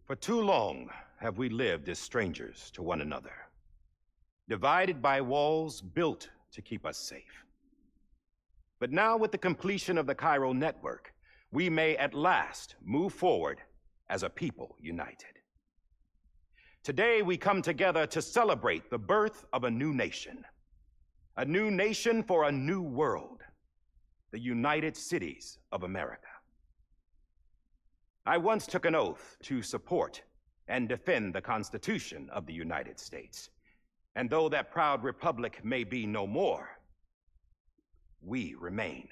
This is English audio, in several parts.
For too long have we lived as strangers to one another, divided by walls built to keep us safe. But now, with the completion of the Cairo network, we may at last move forward as a people united. Today, we come together to celebrate the birth of a new nation for a new world, the United Cities of America. I once took an oath to support and defend the Constitution of the United States. And though that proud republic may be no more, we remain.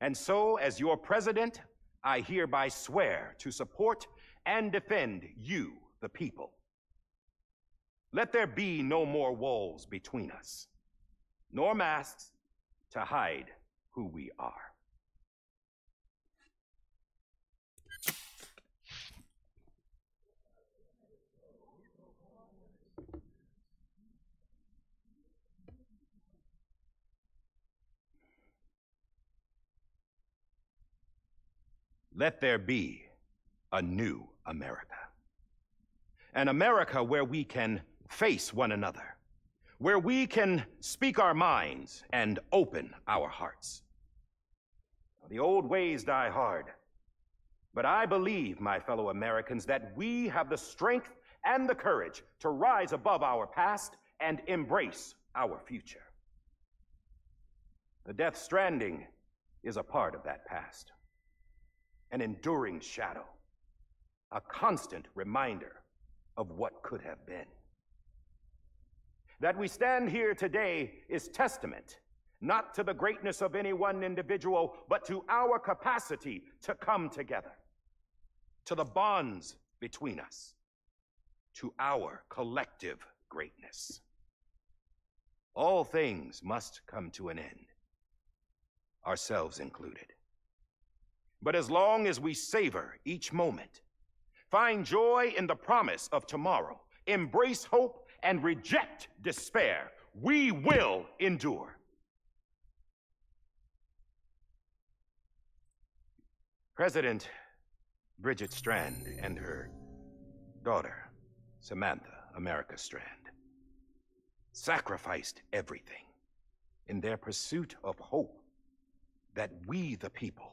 And so, as your president, I hereby swear to support and defend you, the people. Let there be no more walls between us, nor masks to hide who we are. Let there be a new America. An America where we can face one another, where we can speak our minds and open our hearts. The old ways die hard, but I believe, my fellow Americans, that we have the strength and the courage to rise above our past and embrace our future. The Death Stranding is a part of that past. An enduring shadow, a constant reminder of what could have been. That we stand here today is testament, not to the greatness of any one individual, but to our capacity to come together, to the bonds between us, to our collective greatness. All things must come to an end, ourselves included. But as long as we savor each moment, find joy in the promise of tomorrow, embrace hope, and reject despair, we will endure. President Bridget Strand and her daughter, Samantha America Strand, sacrificed everything in their pursuit of hope that we, the people,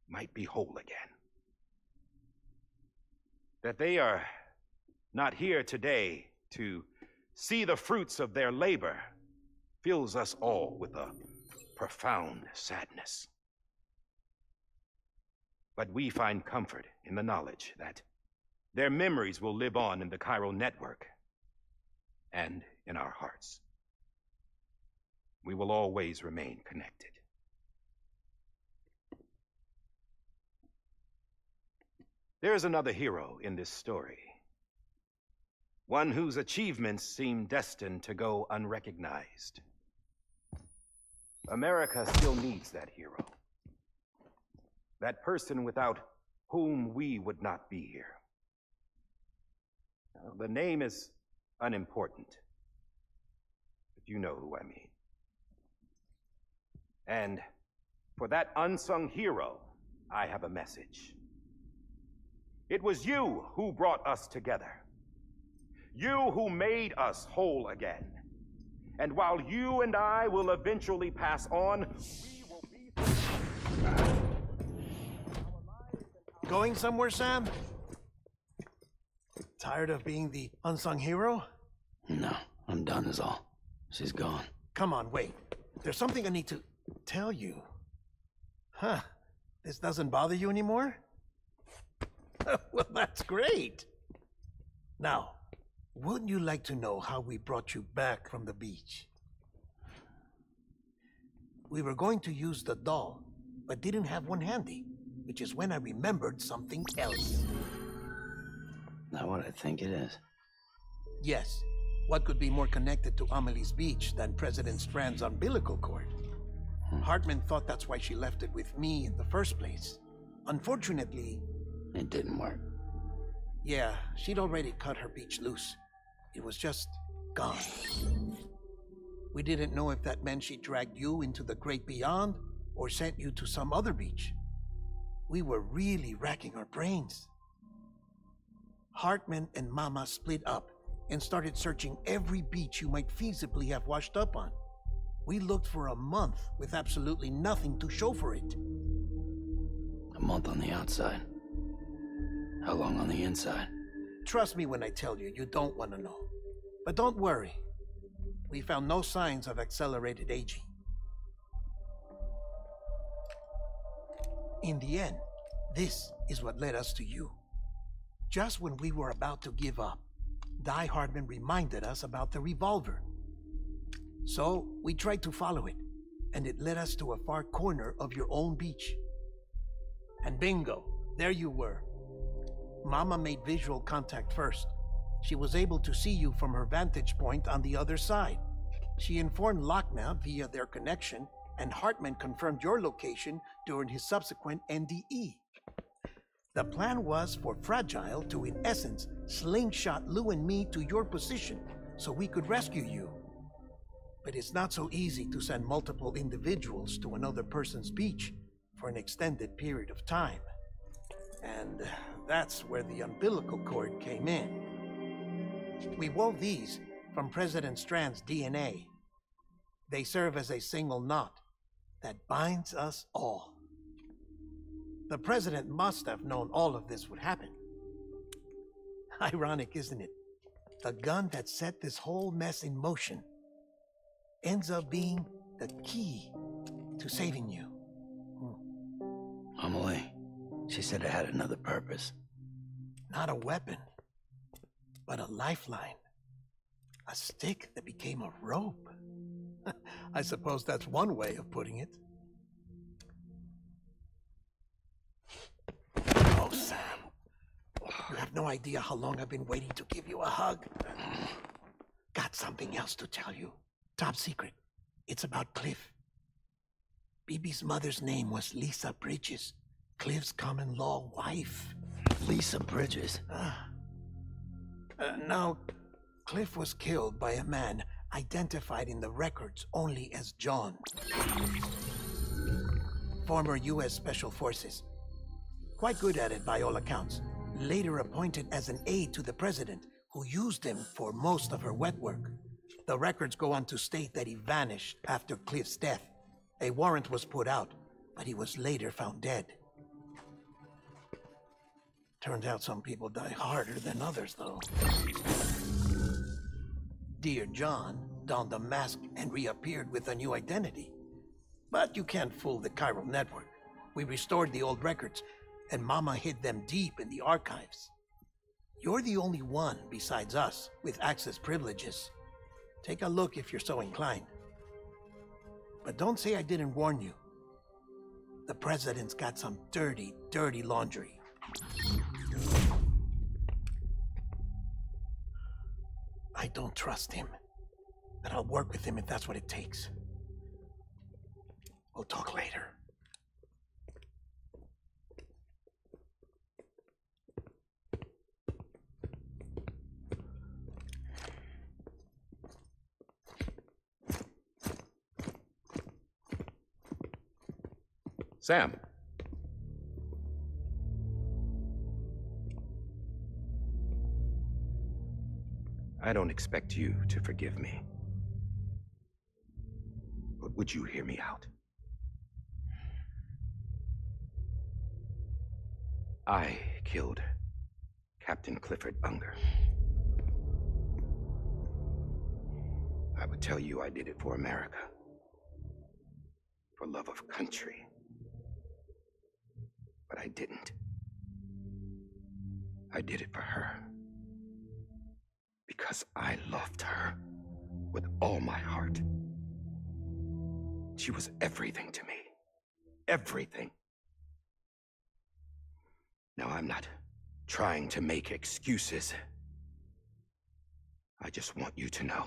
might be whole again. That they are not here today to see the fruits of their labor fills us all with a profound sadness. But we find comfort in the knowledge that their memories will live on in the Cairo network and in our hearts. We will always remain connected. There is another hero in this story, one whose achievements seem destined to go unrecognized. America still needs that hero, that person without whom we would not be here. Now, the name is unimportant, but you know who I mean. And for that unsung hero, I have a message. It was you who brought us together. You who made us whole again. And while you and I will eventually pass on, we will be... Going somewhere, Sam? Tired of being the unsung hero? No, I'm done is all. She's gone. Come on, wait. There's something I need to tell you. Huh. This doesn't bother you anymore? Well, that's great. Now, wouldn't you like to know how we brought you back from the beach? We were going to use the doll, but didn't have one handy, which is when I remembered something else. Not what I think it is. Yes. What could be more connected to Amelie's beach than President Strand's umbilical cord? Hartman thought that's why she left it with me in the first place. Unfortunately... It didn't work. Yeah, she'd already cut her beach loose. It was just gone. We didn't know if that meant she dragged you into the great beyond or sent you to some other beach. We were really racking our brains. Hartman and Mama split up and started searching every beach you might feasibly have washed up on. We looked for a month with absolutely nothing to show for it. A month on the outside. How long on the inside? Trust me when I tell you, you don't want to know. But don't worry. We found no signs of accelerated aging. In the end, this is what led us to you. Just when we were about to give up, Die Hardman reminded us about the revolver. So we tried to follow it, and it led us to a far corner of your own beach. And bingo, there you were. Mama made visual contact first. She was able to see you from her vantage point on the other side. She informed Lochna via their connection, and Hartman confirmed your location during his subsequent NDE. The plan was for Fragile to, in essence, slingshot Lou and me to your position so we could rescue you. But it's not so easy to send multiple individuals to another person's beach for an extended period of time. And that's where the umbilical cord came in. We wove these from President Strand's DNA. They serve as a single knot that binds us all. The President must have known all of this would happen. Ironic, isn't it? The gun that set this whole mess in motion ends up being the key to saving you. Amelie, she said it had another purpose. Not a weapon, but a lifeline. A stick that became a rope. I suppose that's one way of putting it. Oh, Sam. You have no idea how long I've been waiting to give you a hug. Got something else to tell you. Top secret. It's about Cliff. BB's mother's name was Lisa Bridges, Cliff's common-law wife. Lisa Bridges? Now, Cliff was killed by a man identified in the records only as John. Former U.S. Special Forces. Quite good at it by all accounts. Later appointed as an aide to the president, who used him for most of her wet work. The records go on to state that he vanished after Cliff's death. A warrant was put out, but he was later found dead. Turned out some people die harder than others, though. Dear John donned a mask and reappeared with a new identity. But you can't fool the chiral network. We restored the old records, and Mama hid them deep in the archives. You're the only one besides us with access privileges. Take a look if you're so inclined. But don't say I didn't warn you. The president's got some dirty, dirty laundry. I don't trust him, but I'll work with him if that's what it takes. We'll talk later. Sam. I don't expect you to forgive me. But would you hear me out? I killed Captain Clifford Unger. I would tell you I did it for America. For love of country. But I didn't. I did it for her. Because I loved her with all my heart. She was everything to me. Everything. Now, I'm not trying to make excuses. I just want you to know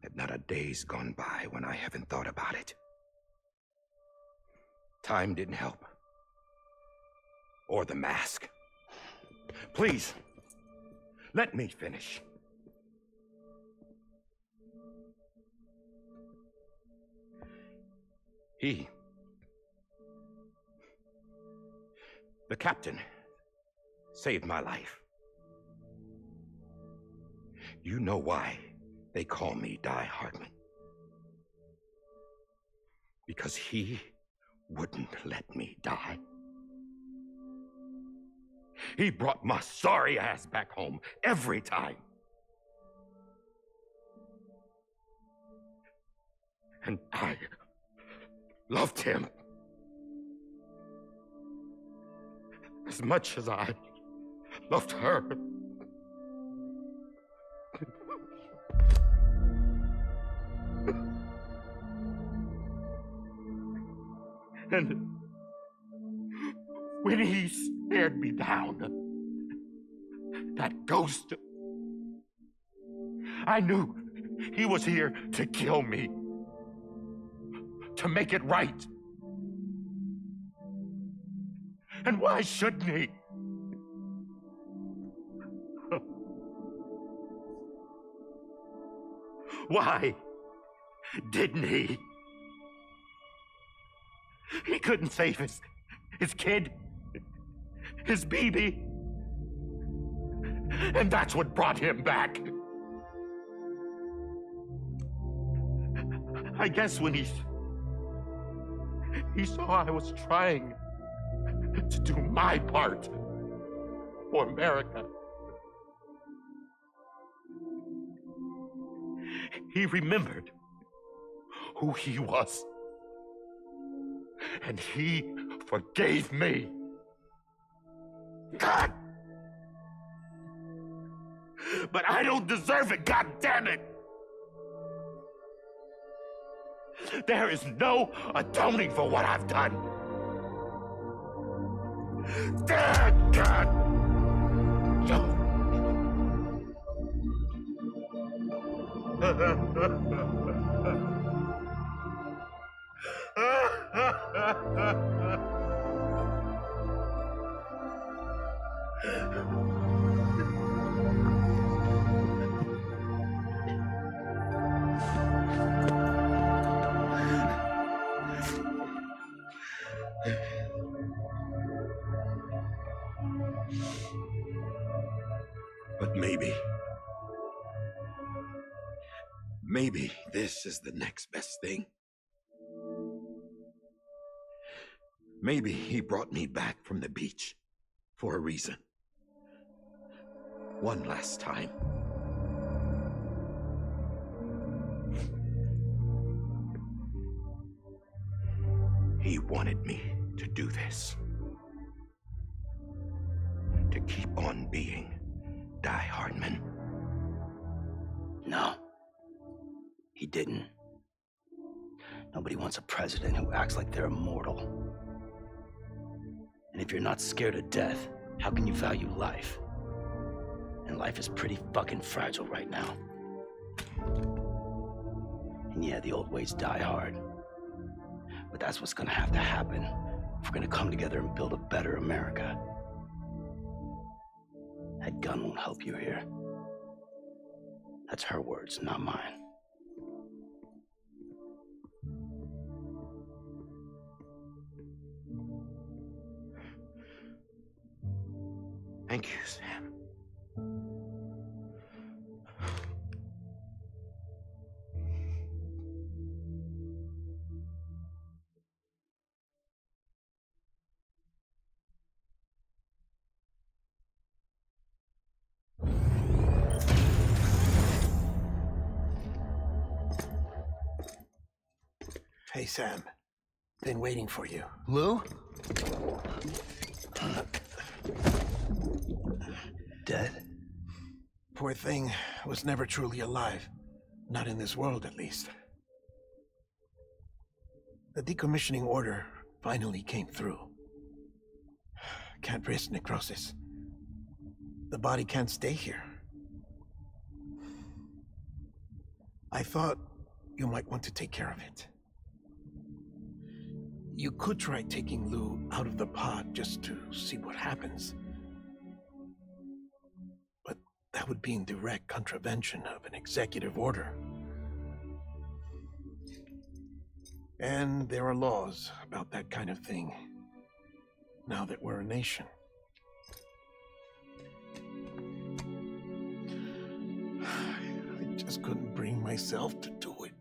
that not a day's gone by when I haven't thought about it. Time didn't help. Or the mask. Please, let me finish. The captain, saved my life. You know why they call me Die Hardman? Because he wouldn't let me die. He brought my sorry ass back home every time. And I loved him as much as I loved her. And when he stared me down, that ghost, I knew he was here to kill me, to make it right. And why shouldn't he? Why didn't he? He couldn't save his kid, his baby. And that's what brought him back. I guess when he saw I was trying to do my part for America, he remembered who he was. And he forgave me. God! But I don't deserve it, God damn it! There is no atoning for what I've done. God! But maybe this is the next best thing. Maybe he brought me back from the beach for a reason. One last time. He wanted me to do this. To keep on being Die Hardman. No, he didn't. Nobody wants a president who acts like they're immortal. And if you're not scared of death, how can you value life? And life is pretty fucking fragile right now. And yeah, the old ways die hard. But that's what's gonna have to happen if we're gonna come together and build a better America. That gun won't help you here. That's her words, not mine. Thank you, Sam. Hey, Sam. Been waiting for you. Lou? Dead? Poor thing was never truly alive. Not in this world, at least. The decommissioning order finally came through. Can't risk necrosis. The body can't stay here. I thought you might want to take care of it. You could try taking Lou out of the pod just to see what happens. But that would be in direct contravention of an executive order. And there are laws about that kind of thing, now that we're a nation. I just couldn't bring myself to do it.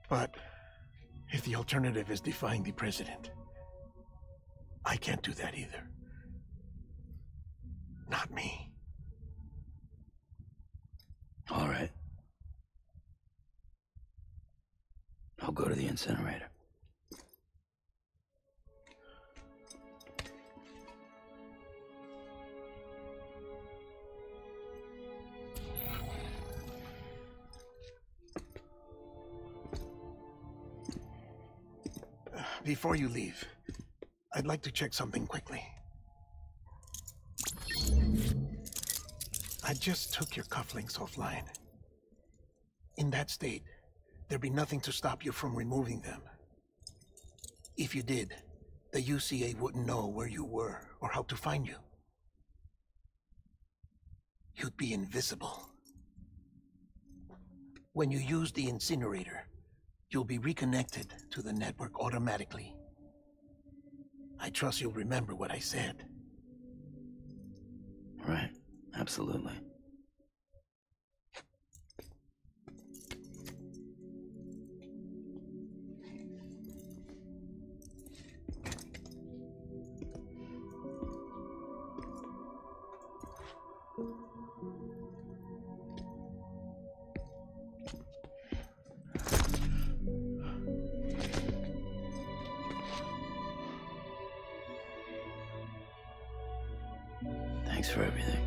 But if the alternative is defying the president, I can't do that either. Not me. All right. I'll go to the incinerator. Before you leave, I'd like to check something quickly. I just took your cufflinks offline. In that state, there'd be nothing to stop you from removing them. If you did, the UCA wouldn't know where you were or how to find you. You'd be invisible. When you use the incinerator, you'll be reconnected to the network automatically. I trust you'll remember what I said. Right, absolutely. Thanks for everything.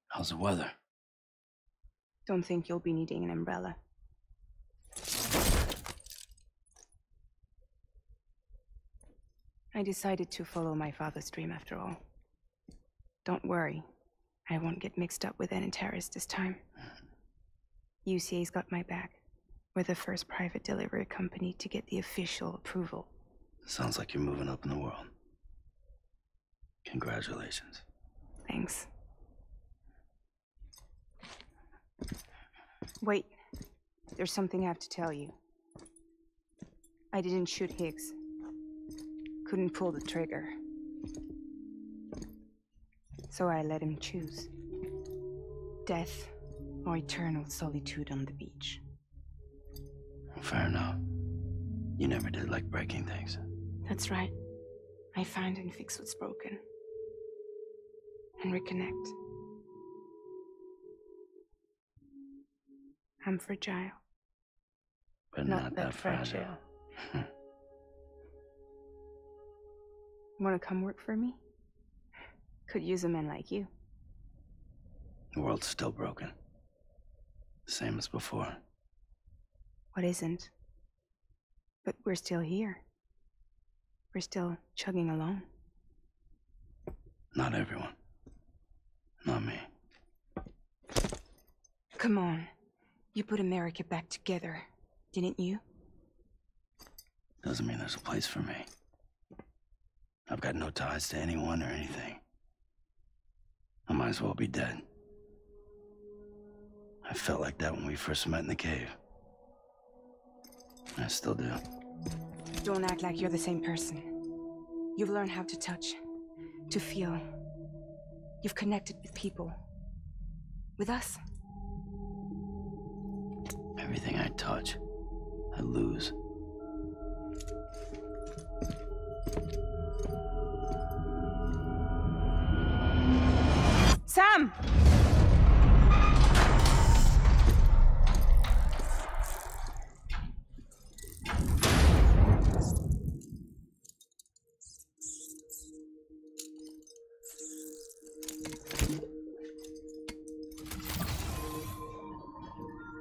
How's the weather? Don't think you'll be needing an umbrella. I decided to follow my father's dream after all. Don't worry, I won't get mixed up with any terrorists this time. UCA's got my back. We're the first private delivery company to get the official approval. Sounds like you're moving up in the world. Congratulations. Thanks. Wait, there's something I have to tell you. I didn't shoot Higgs. Couldn't pull the trigger. So I let him choose. Death or eternal solitude on the beach. Fair enough. You never did like breaking things. That's right. I find and fix what's broken. And reconnect. I'm fragile. But not that fragile. Want to come work for me? Could use a man like you. The world's still broken. Same as before. What isn't? But we're still here. We're still chugging along. Not everyone. Not me. Come on. You put America back together, didn't you? Doesn't mean there's a place for me. I've got no ties to anyone or anything. I might as well be dead. I felt like that when we first met in the cave. I still do. Don't act like you're the same person. You've learned how to touch, to feel. You've connected with people. With us. Everything I touch, I lose. Sam!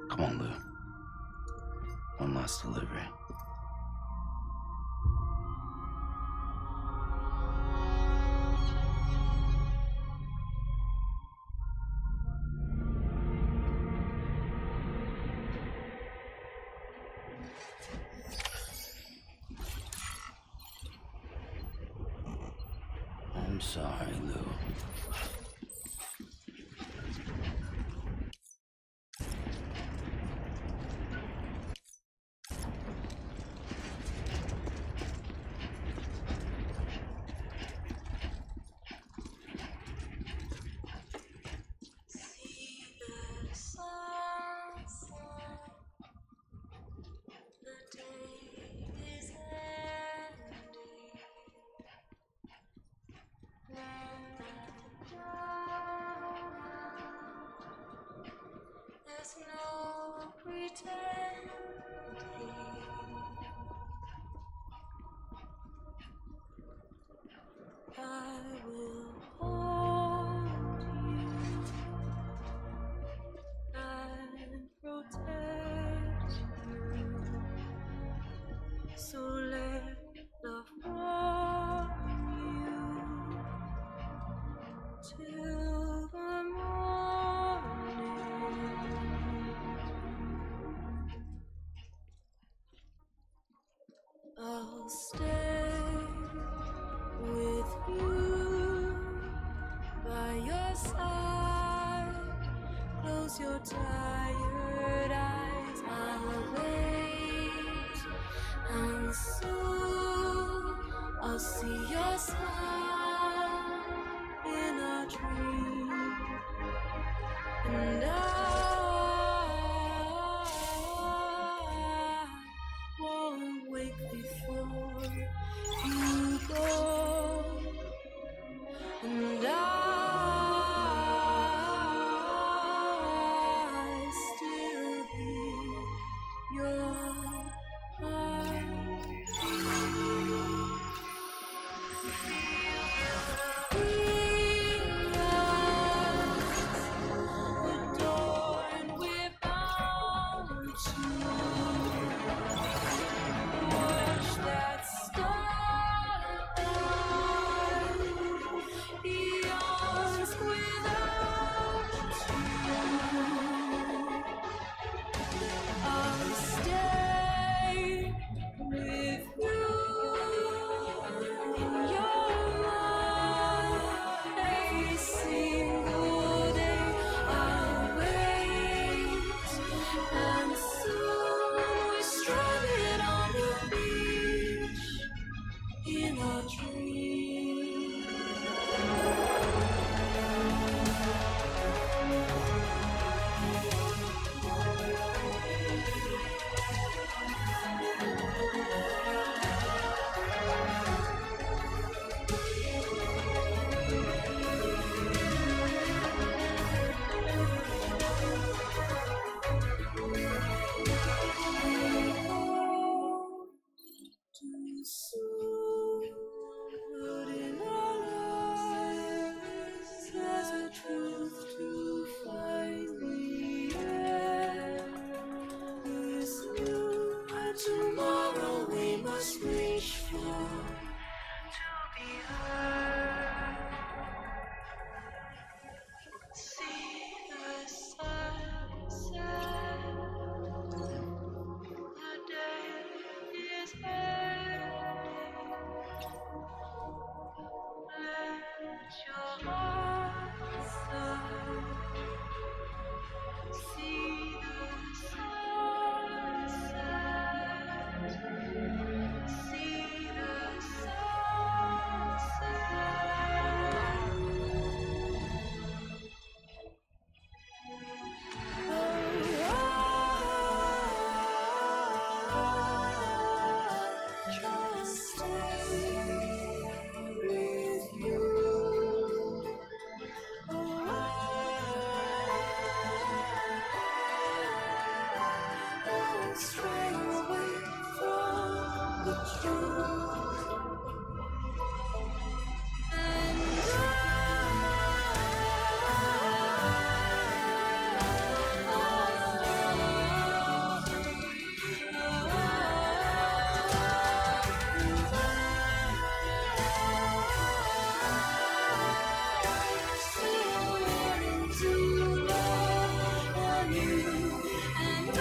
Come on, Lou. One last delivery. sorry, Lou. There's no pretending. I will hold you and protect you. So let love warm you till the morning. I'll stay with you by your side. Close your tired eyes. I'll wait, and soon I'll see your smile in a dream, and I won't wake before you go, and I still hear your heart. Bring us the door, and we're bound to watch that starlight yawns without you. I'll stay with you in your mind every single day. I'll wait, and soon we're stranded on the beach in a dream. Too soon, but in our lives there's a truth to find the end. This new and tomorrow we must reach for to be heard. See the sunset. The day is ending. Let your heart sigh. See the sunset. See the sunset. Just stay with you. Don't stray away from the truth. Still yearning to love on you, and I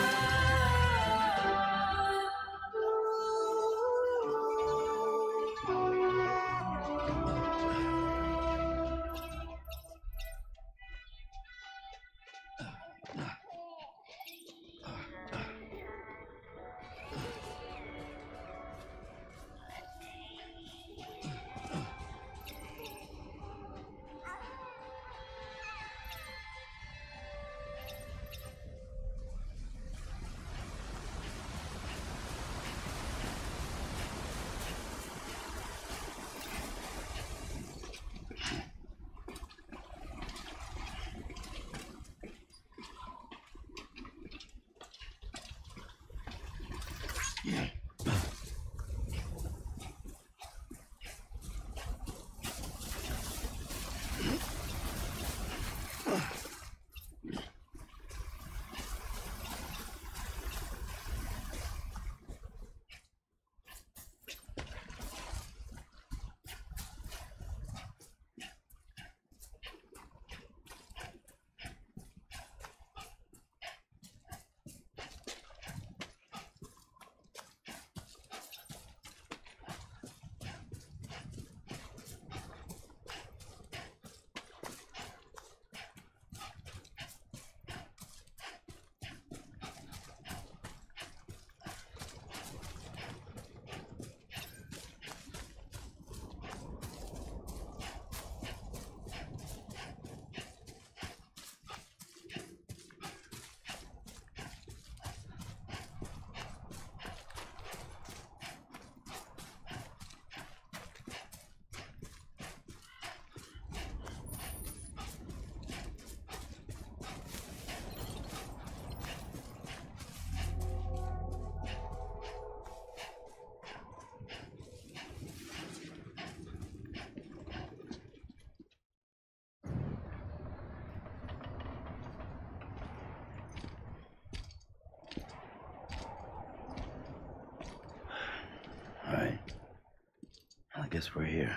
guess we're here.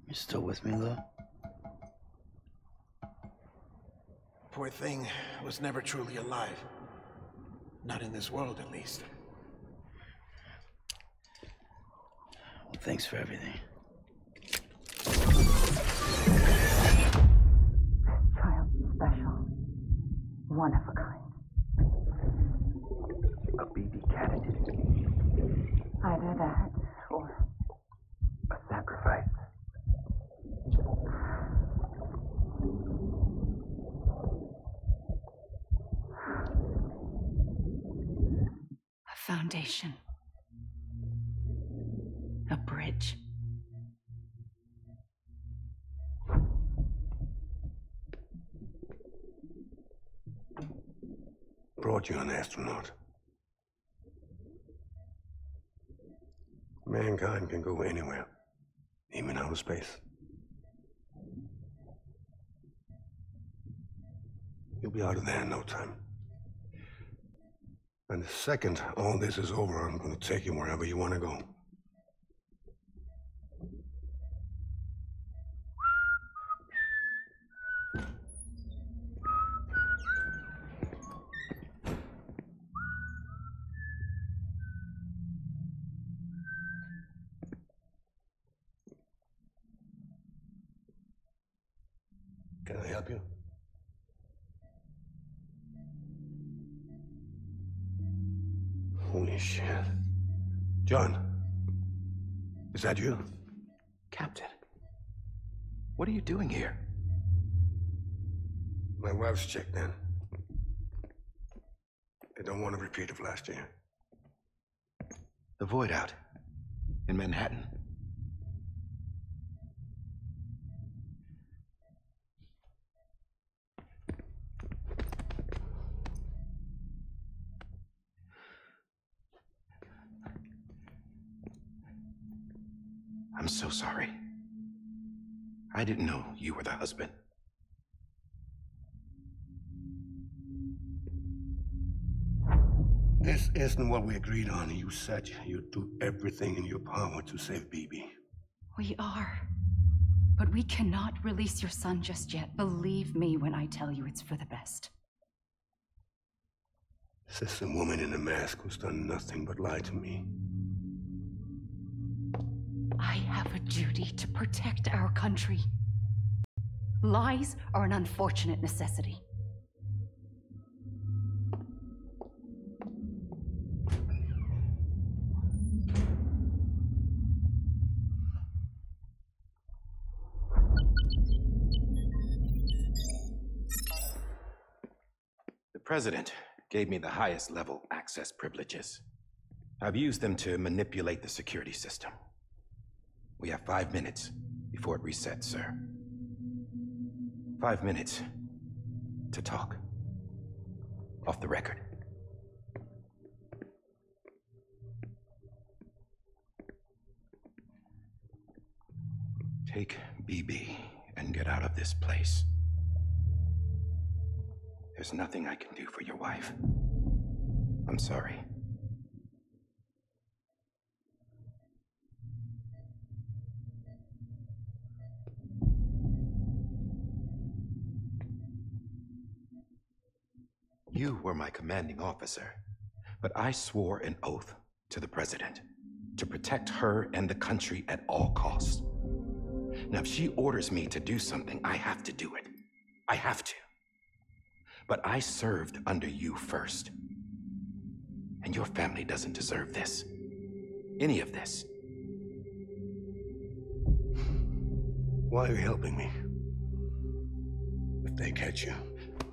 You still with me, Lou? Poor thing was never truly alive. Not in this world, at least. Well, thanks for everything. Child special. One of a kind. A BB candidate. Either that or A sacrifice. a foundation. A bridge. Brought you an astronaut. Mankind can go anywhere, even outer space. You'll be out of there in no time. And the second all this is over, I'm going to take you wherever you want to go. Can I help you? Holy shit. John, is that you? Captain, what are you doing here? My wife's checked in. They don't want a repeat of last year. The void out in Manhattan. I'm so sorry. I didn't know you were the husband. This isn't what we agreed on. You said you'd do everything in your power to save BB. We are. But we cannot release your son just yet. Believe me when I tell you it's for the best. This is a woman in a mask who's done nothing but lie to me. I have a duty to protect our country. Lies are an unfortunate necessity. The president gave me the highest level access privileges. I've used them to manipulate the security system. We have 5 minutes before it resets, sir. 5 minutes to talk. Off the record. Take BB and get out of this place. There's nothing I can do for your wife. I'm sorry. You were my commanding officer, but I swore an oath to the president to protect her and the country at all costs. Now, if she orders me to do something, I have to do it. I have to. But I served under you first. And your family doesn't deserve this. Any of this. Why are you helping me? If they catch you.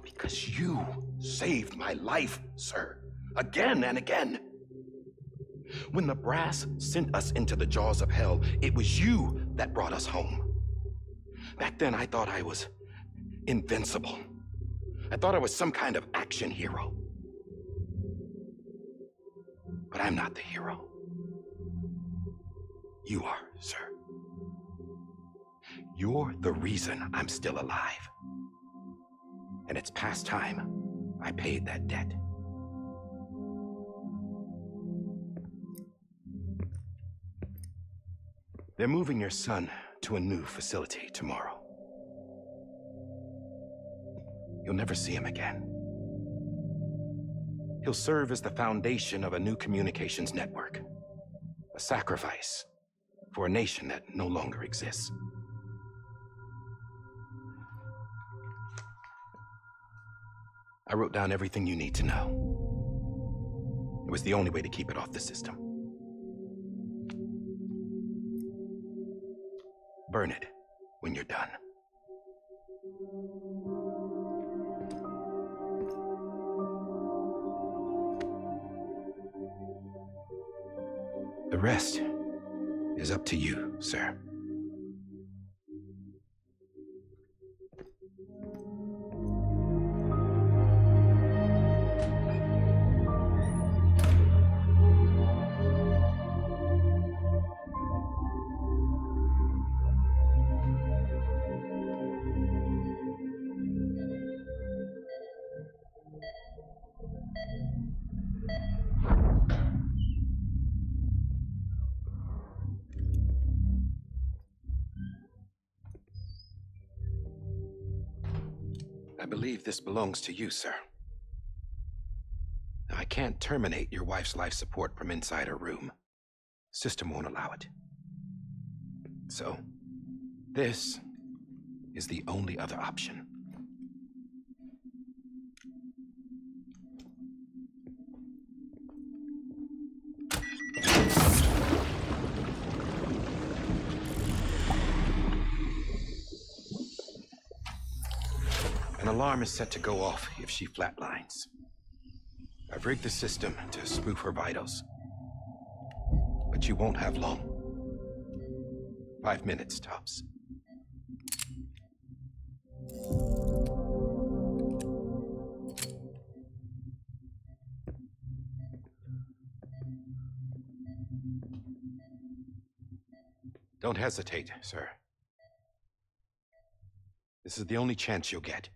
Because you saved my life, sir. Again and again. When the brass sent us into the jaws of hell, it was you that brought us home. Back then, I thought I was invincible. I thought I was some kind of action hero. But I'm not the hero. You are, sir. You're the reason I'm still alive. And it's past time I paid that debt. They're moving your son to a new facility tomorrow. You'll never see him again. He'll serve as the foundation of a new communications network. A sacrifice for a nation that no longer exists. I wrote down everything you need to know. It was the only way to keep it off the system. Burn it when you're done. The rest is up to you, sir. I believe this belongs to you, sir. I can't terminate your wife's life support from inside her room. System won't allow it. So, this is the only other option. An alarm is set to go off if she flatlines. I've rigged the system to spoof her vitals. But you won't have long. 5 minutes, tops. Don't hesitate, sir. This is the only chance you'll get.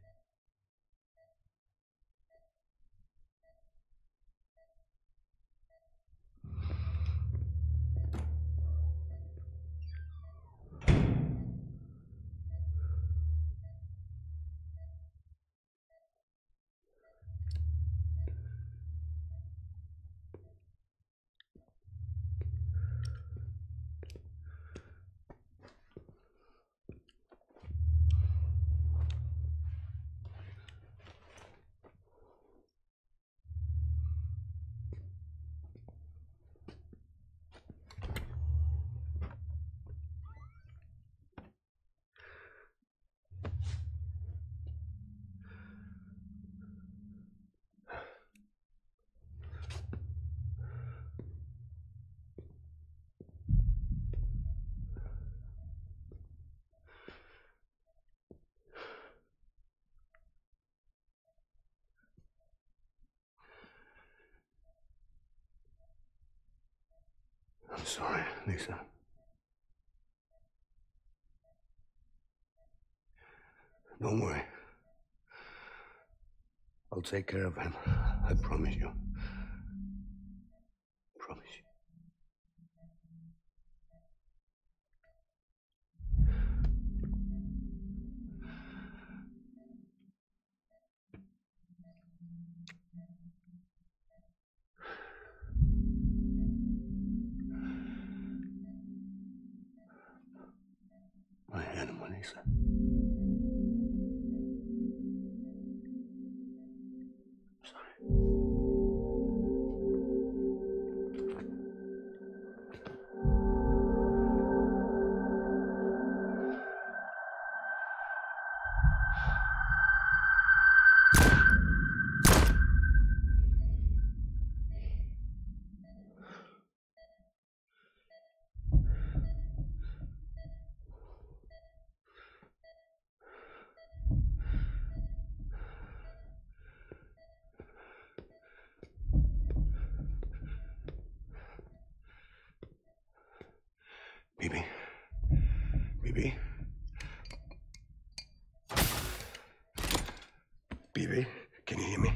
I'm sorry, Lisa. Don't worry. I'll take care of him. I promise you. Promise you. My animal, Lisa. Sorry. Bibi. Bibi. Bibi, can you hear me?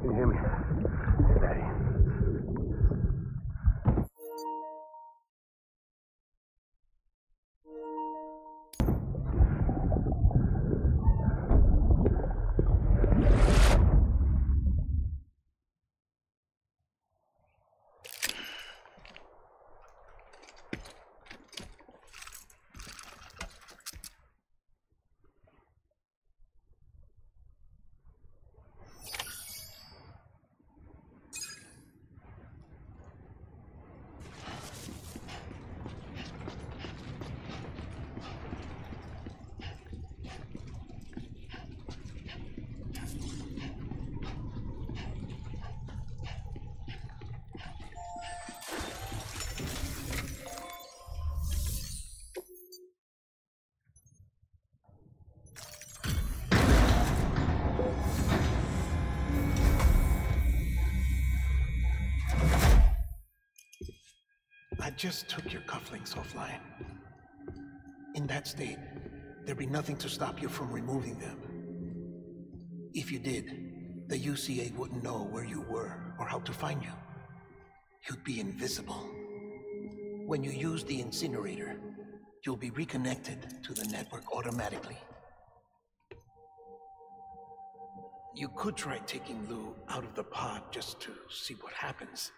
Can you hear me? Daddy. just took your cufflinks offline. In that state, there'd be nothing to stop you from removing them. If you did, the UCA wouldn't know where you were or how to find you. You'd be invisible. When you use the incinerator, you'll be reconnected to the network automatically. You could try taking Lou out of the pod just to see what happens.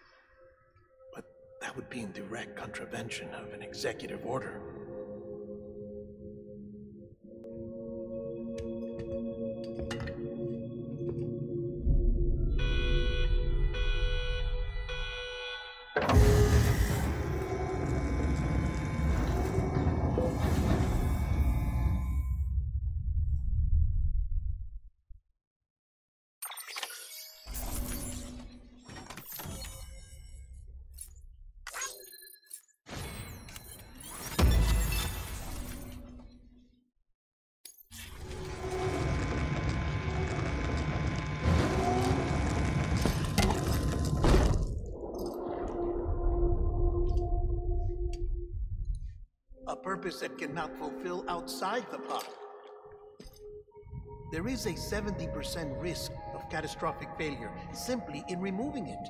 But that would be in direct contravention of an executive order. A purpose that cannot fulfill outside the pod. There is a 70% risk of catastrophic failure simply in removing it.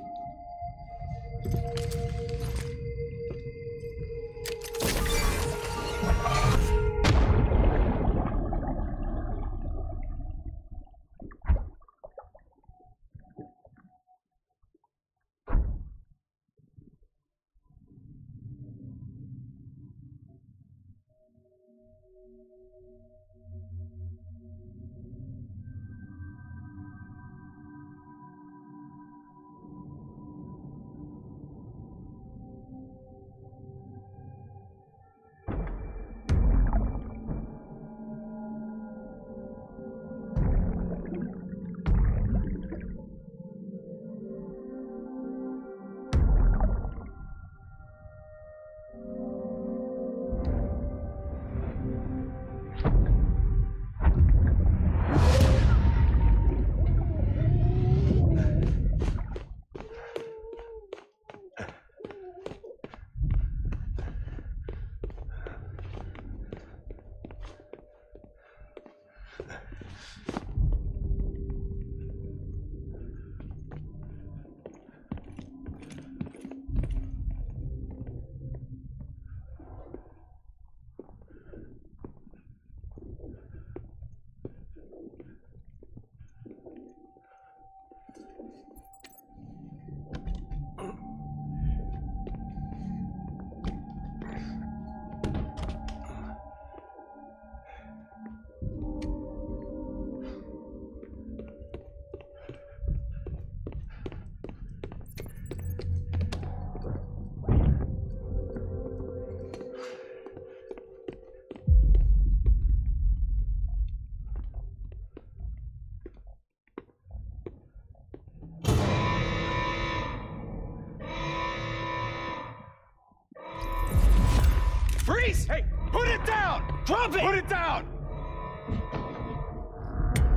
Freeze! Hey, put it down! Drop it! Put it down!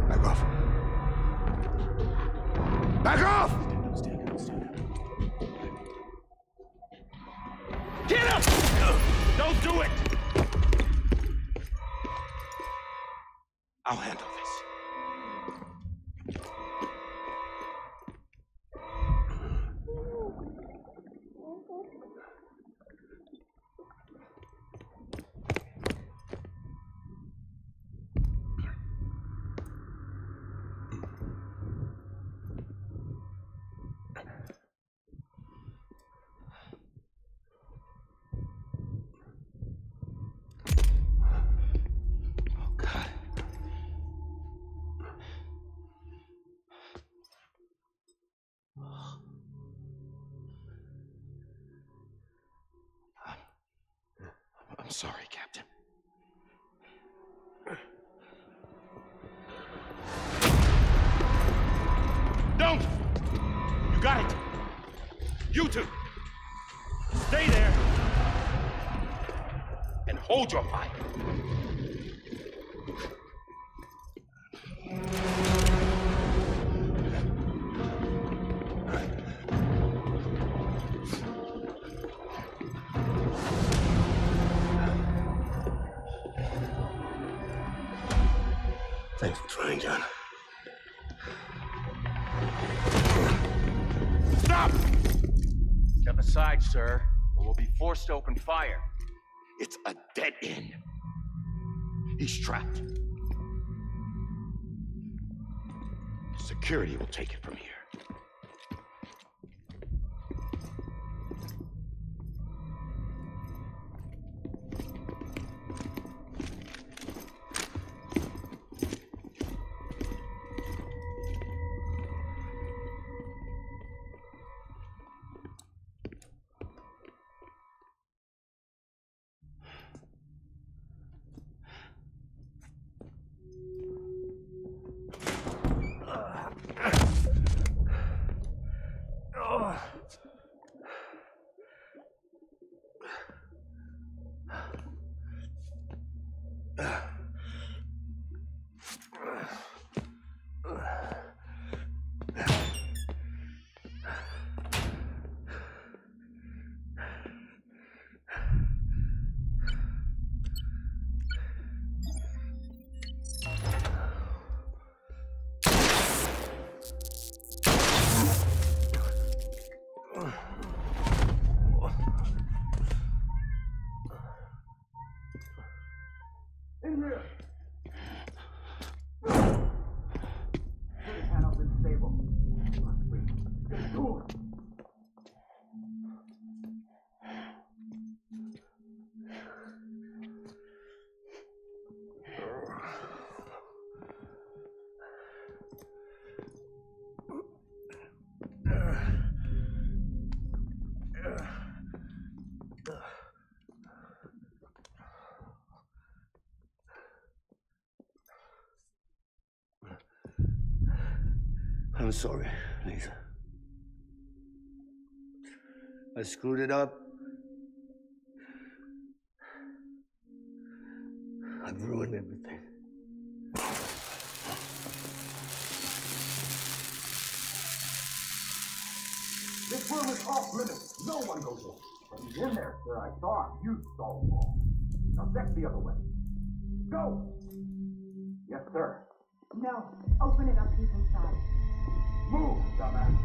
Back off. Back off! Get up! Don't do it! I'll handle this. I'm sorry, Captain. Don't! You got it! You two! Stay there! And hold your fire! Thanks for trying, John. Stop! Step aside, sir, or we'll be forced to open fire. It's a dead end. He's trapped. Security will take it from here. I'm sorry, Lisa. I screwed it up. I've ruined everything. This room is off limits. No one goes in. But he's in there, sir. I saw him. You saw him all. Now check the other way. Go! Yes, sir. No. Open it up. He's inside. Move, dumbass.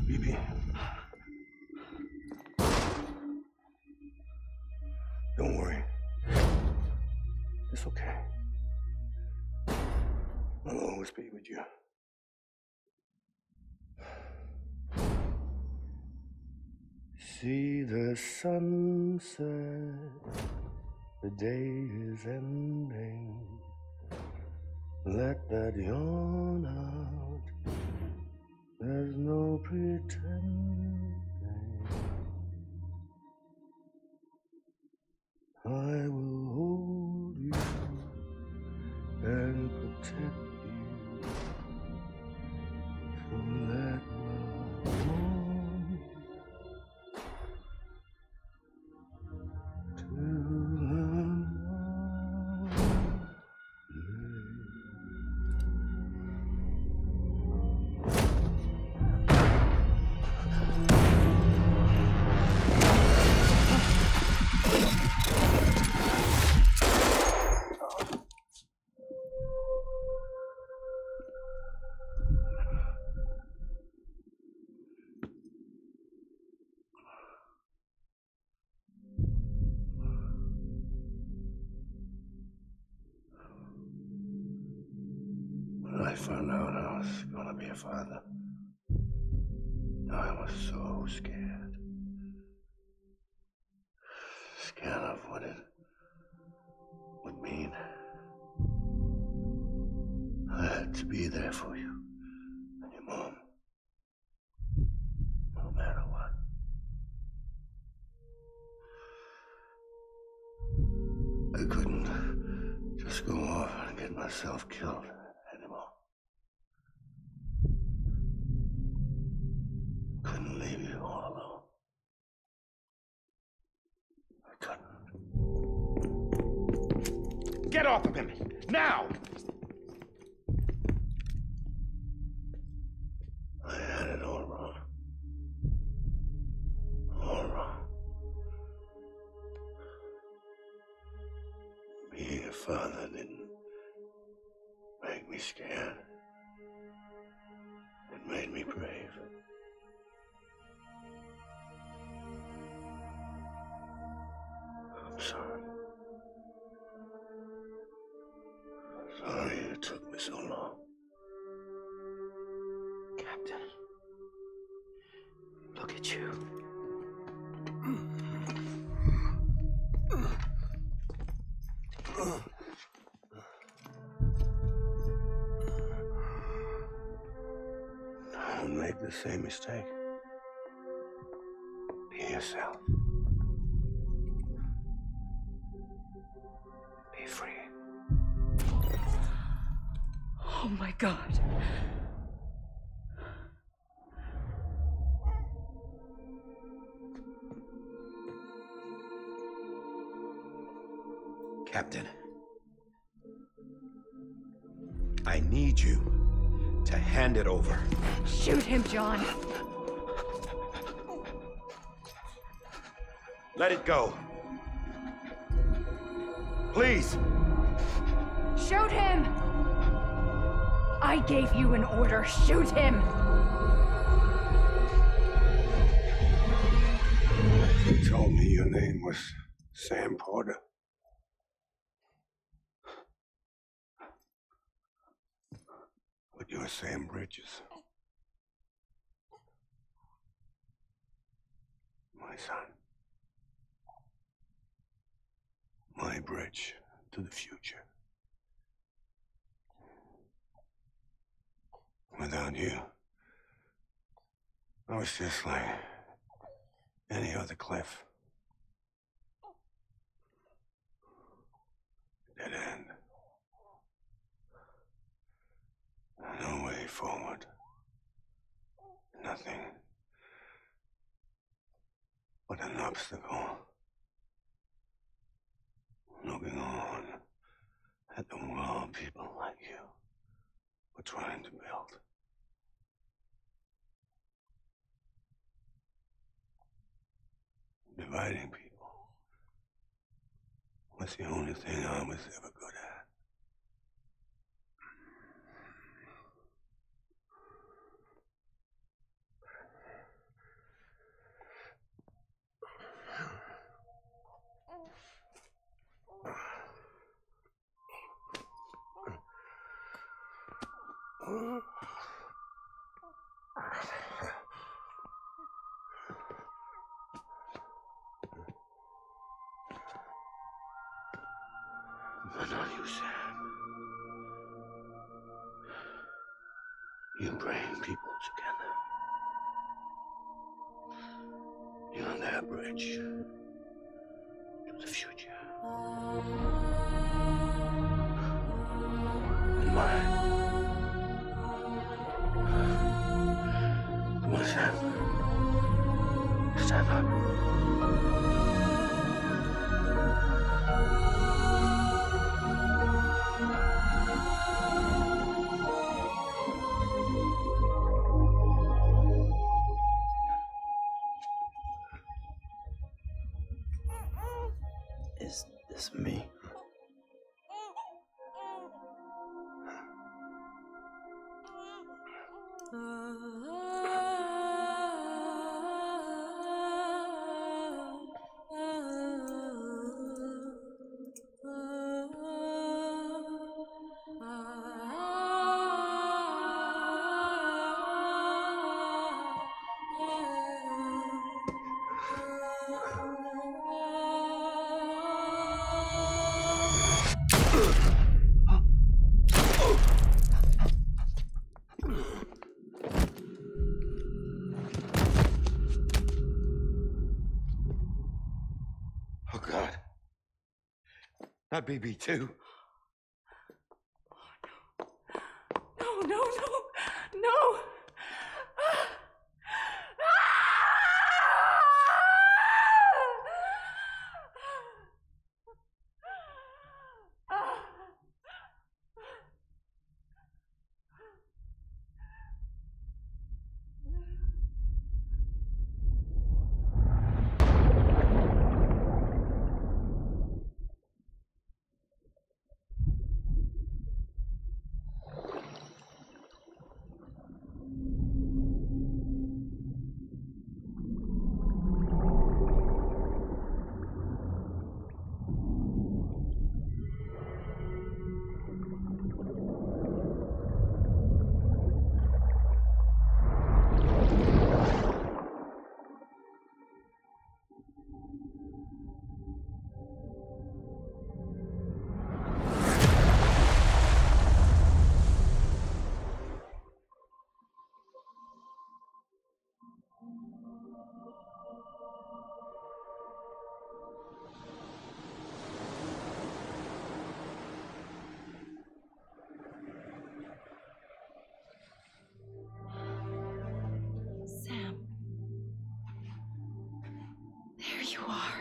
BB. Don't worry. It's okay. I'll always be with you. See the sunset, the day is ending. Let that yawn out, there's no pretending. I will hold you and protect you from that love warm to the When I found out I was gonna be a father, I was so scared. Scared of what it would mean. I had to be there for you and your mom, no matter what. I couldn't just go off and get myself killed anymore. Couldn't leave you all alone. I couldn't. Get off of him! Now! I had it all wrong. All wrong. father didn't make me scared. It made me brave. I'm sorry. Sorry it took me so long. Captain, look at you. Don't make the same mistake. Be yourself. Be free. Oh my God. Captain, I need you to hand it over. Shoot him, John. Let it go. Please. Shoot him! I gave you an order. Shoot him! You told me your name was Sam Porter. But you're Sam Bridges. My son. My bridge to the future. Without you, I was just like any other Cliff. Dead end. No way forward. Nothing but an obstacle. Looking on at the world people like you were trying to build. Dividing people was the only thing I was ever good at. But not you, Sam. You bring people together. You're their bridge to the future. And mine. Come on, Sam. Stand up. Is this me? Oh, God. Not BB2. No, no, no, no! you are.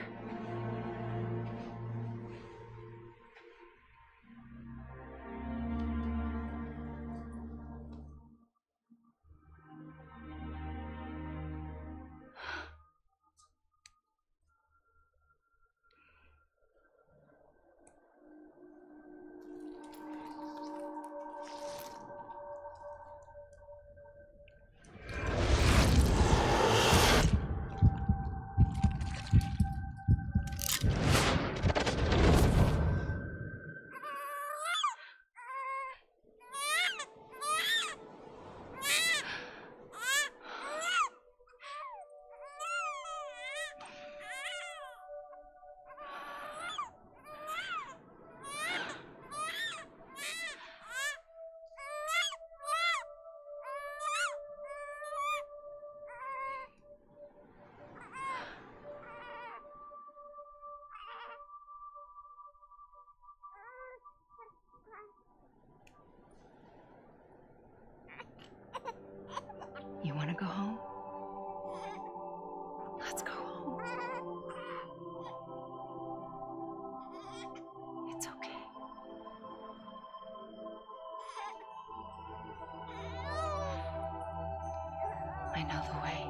You want to go home? Let's go home. It's okay. I know the way.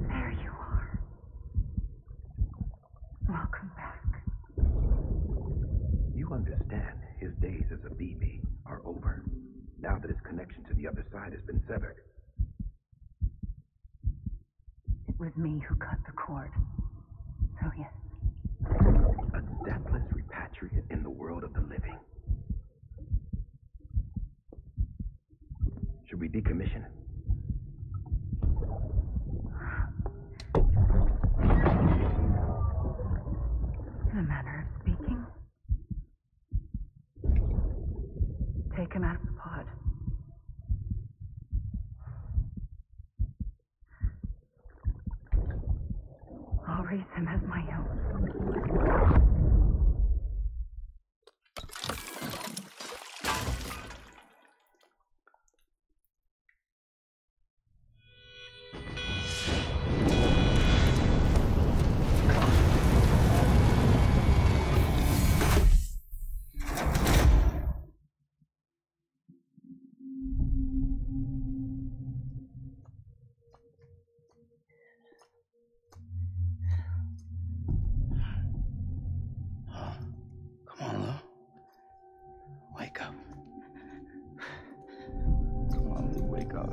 There you are. Welcome back. You understand his days as a BB are over, now that his connection to the other side has been severed. It was me who cut the cord. So yes. A deathless repatriate in the world of the living. Should we decommission him? In a manner of speaking. Take him out of the pod. I'll raise him as my own. Come on, Lou. Wake up. Come on, Lou, wake up.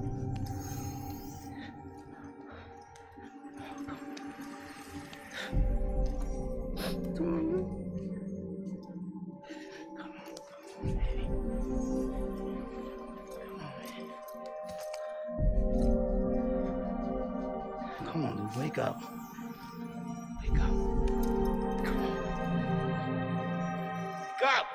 Come on, Lou. Come on, baby. Come on, Lou, wake up. Wake up. Come on. Wake up!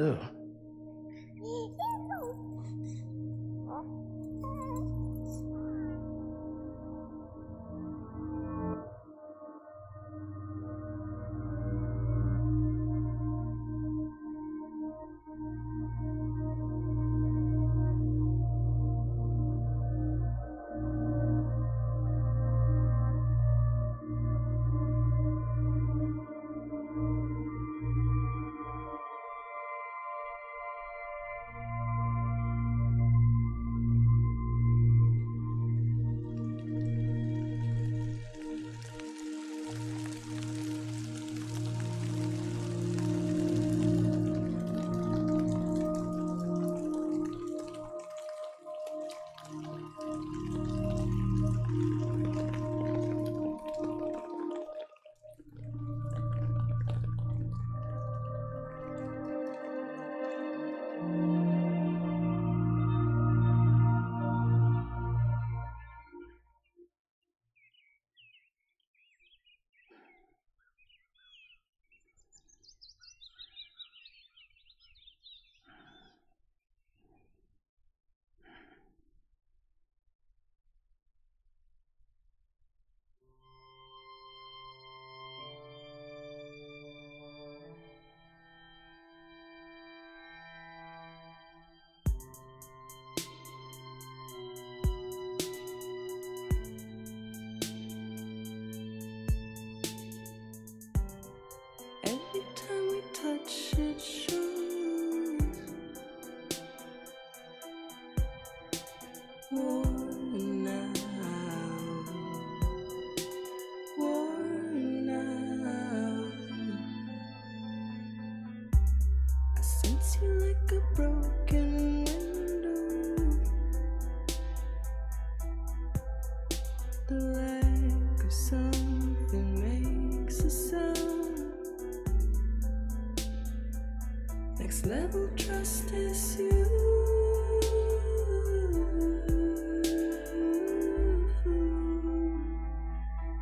Ooh. Every time we touch it shows worn out, worn out. I sense you like a broken window. The lack of something makes a sound. Next level trust is you.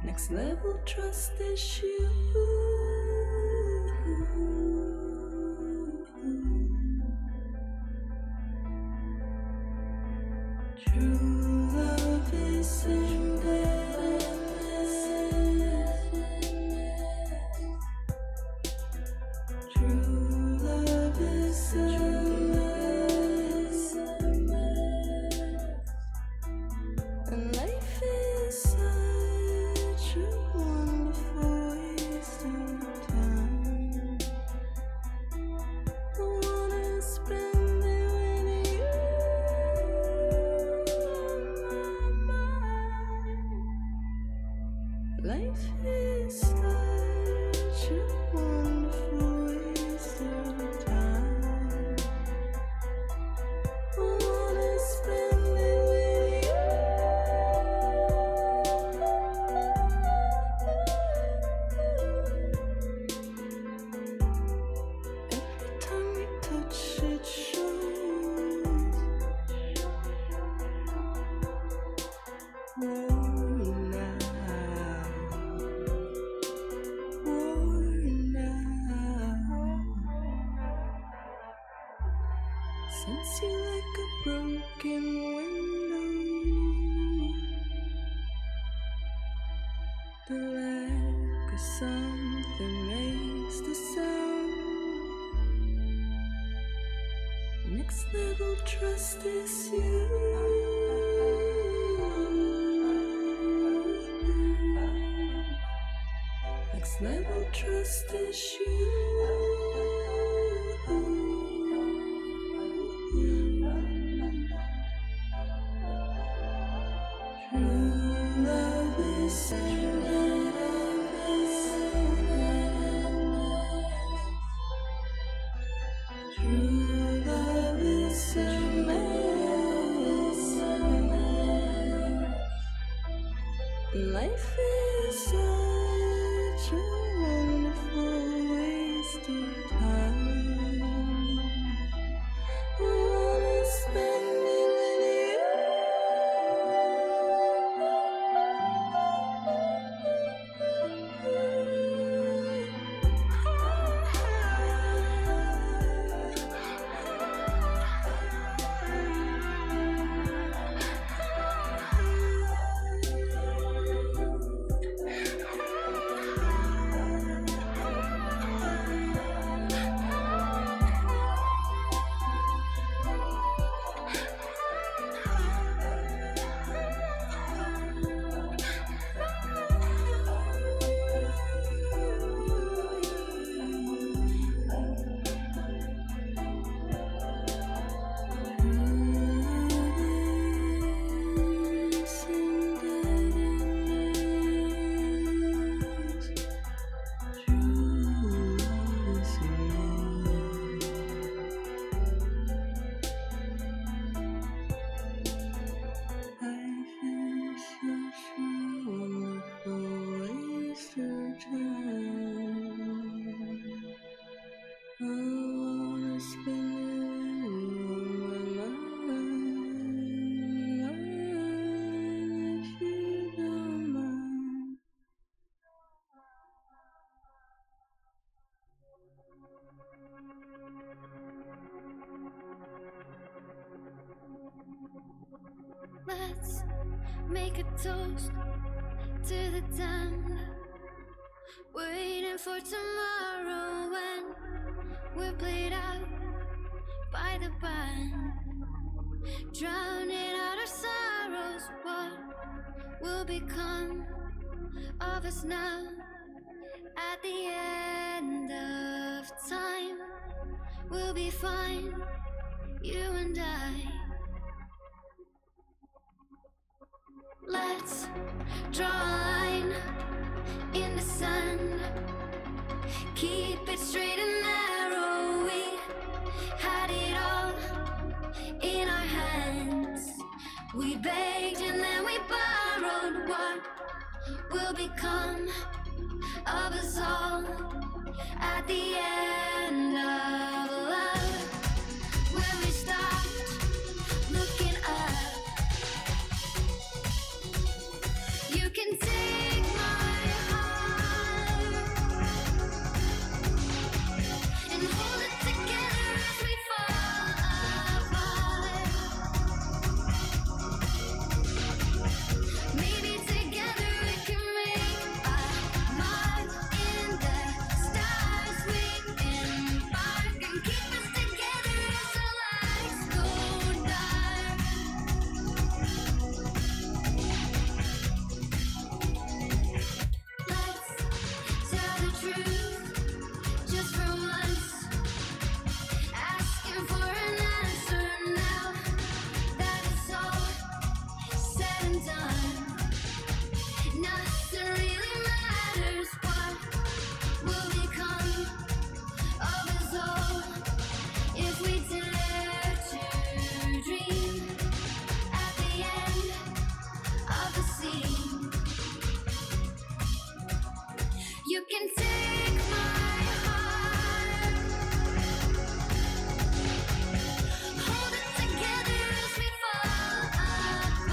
Next level trust is you. True love is embedded. True love is endless, and life is such a wonderful waste of time. I wanna spend it with you on my mind. Life is such a wonderful waste of time. I wanna spend it with you. Every time we touch it shows worn out, worn out. Sense you like a broken window. The lack of something makes the sound. Next level trust is you. Next level trust is you. True love is endless. True love is endless. Life is such a wonderful waste of time. I wanna spend it with you. make a toast to the damned, waiting for tomorrow when we're played out by the band, drowning out our sorrows. What will become of us now at the end of time? We'll be fine, you and I. Let's draw a line in the sand, keep it straight and narrow. We had it all in our hands. We begged and then we borrowed. What will become of us all at the end of love? When we stopped looking up, you can take my heart and hold it together as we fall apart. Maybe together we can make a mark in the stars. We embark and keep us together as the lights go dark. Let's tell the truth just for once, asking for an answer now that it's all said and done. Nothing really matters. What will become of us all if we dare to dream at the end of the scene? You can take my heart, hold it together as we fall apart.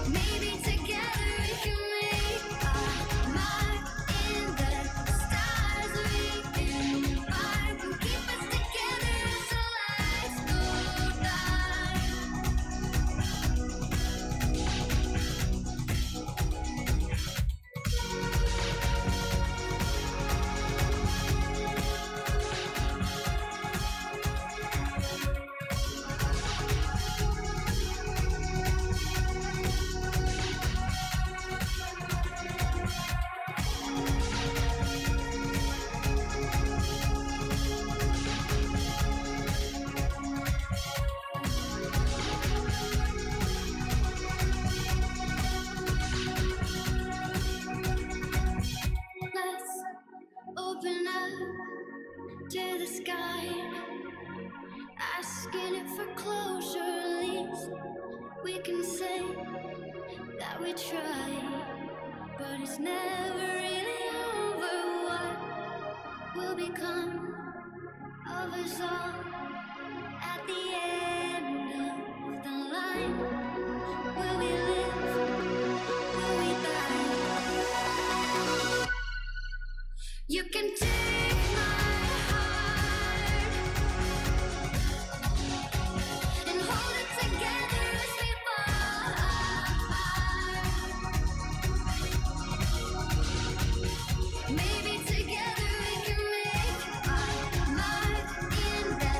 Maybe together we can make a mark in the stars. We embark and keep us together as the lights go dark. Let's open up to the sky, asking it for closure. At least we can say that we tried, but it's never really over. What will become of us all at the end of the line? Will we live? Will we die? You can take my heart and hold it together as we fall apart. Maybe together we can make a mark in the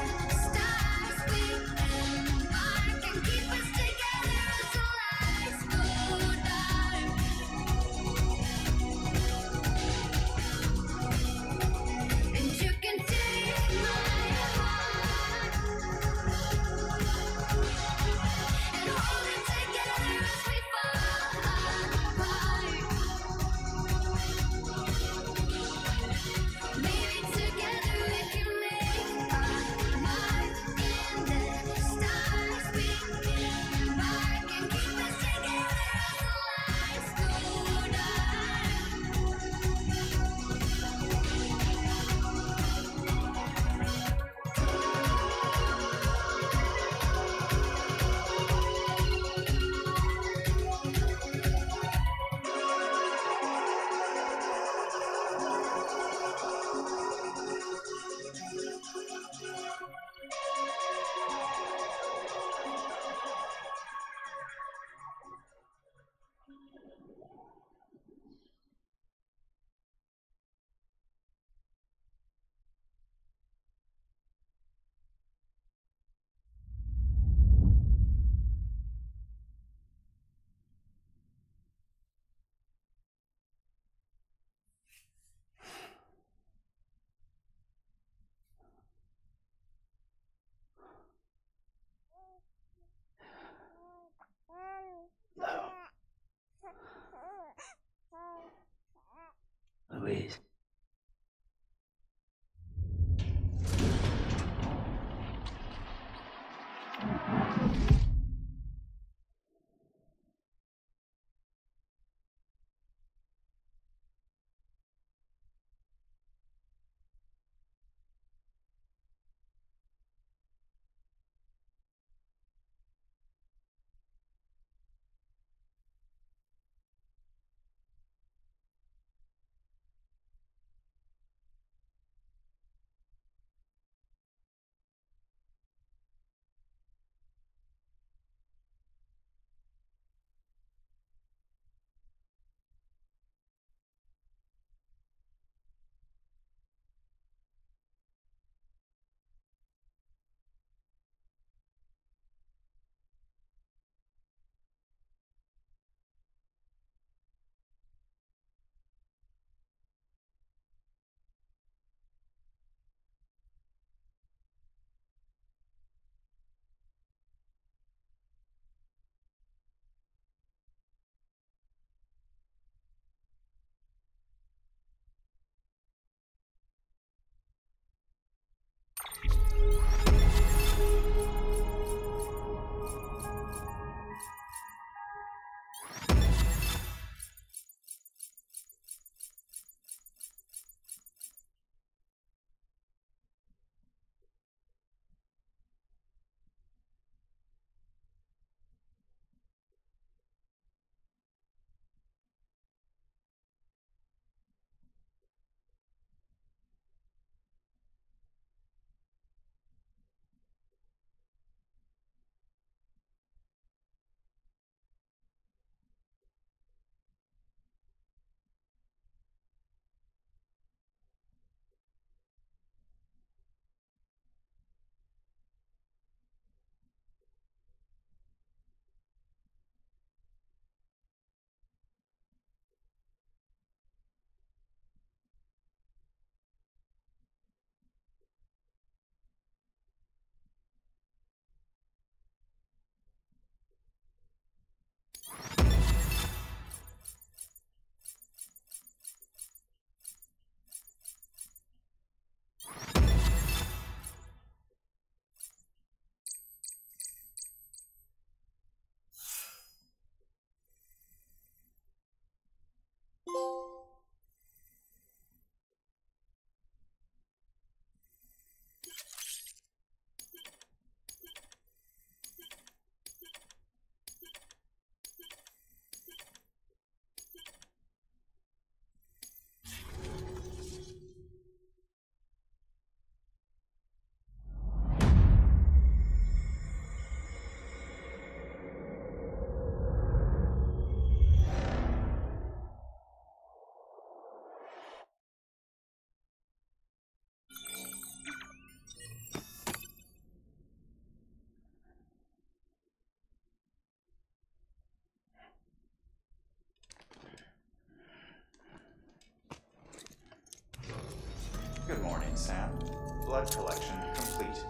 Blood collection complete.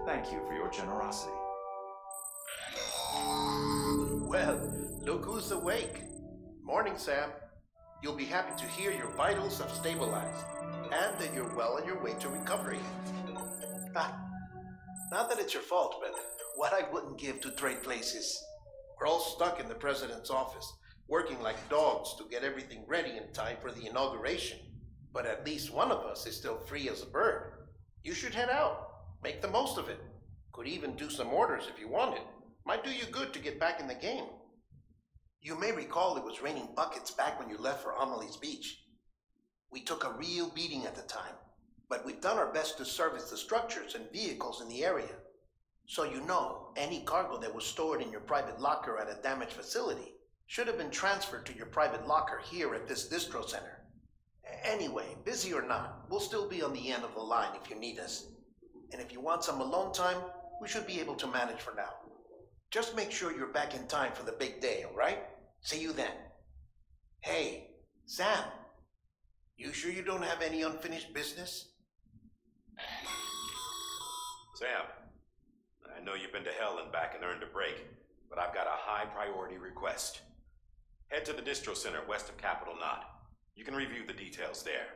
Thank you for your generosity. Well, look who's awake. Morning, Sam. You'll be happy to hear your vitals have stabilized, and that you're well on your way to recovery. Not that it's your fault, but what I wouldn't give to trade places. We're all stuck in the president's office, working like dogs to get everything ready in time for the inauguration. But at least one of us is still free as a bird. You should head out. Make the most of it. Could even do some orders if you wanted. Might do you good to get back in the game. You may recall it was raining buckets back when you left for Amelie's Beach. We took a real beating at the time, but we've done our best to service the structures and vehicles in the area. So you know, any cargo that was stored in your private locker at a damaged facility should have been transferred to your private locker here at this distro center. Anyway, busy or not, we'll still be on the end of the line if you need us. And if you want some alone time, we should be able to manage for now. Just make sure you're back in time for the big day, all right? See you then. Hey, Sam, you sure you don't have any unfinished business? Sam, I know you've been to hell and back and earned a break, but I've got a high priority request. Head to the distro center west of Capitol Knot. You can review the details there.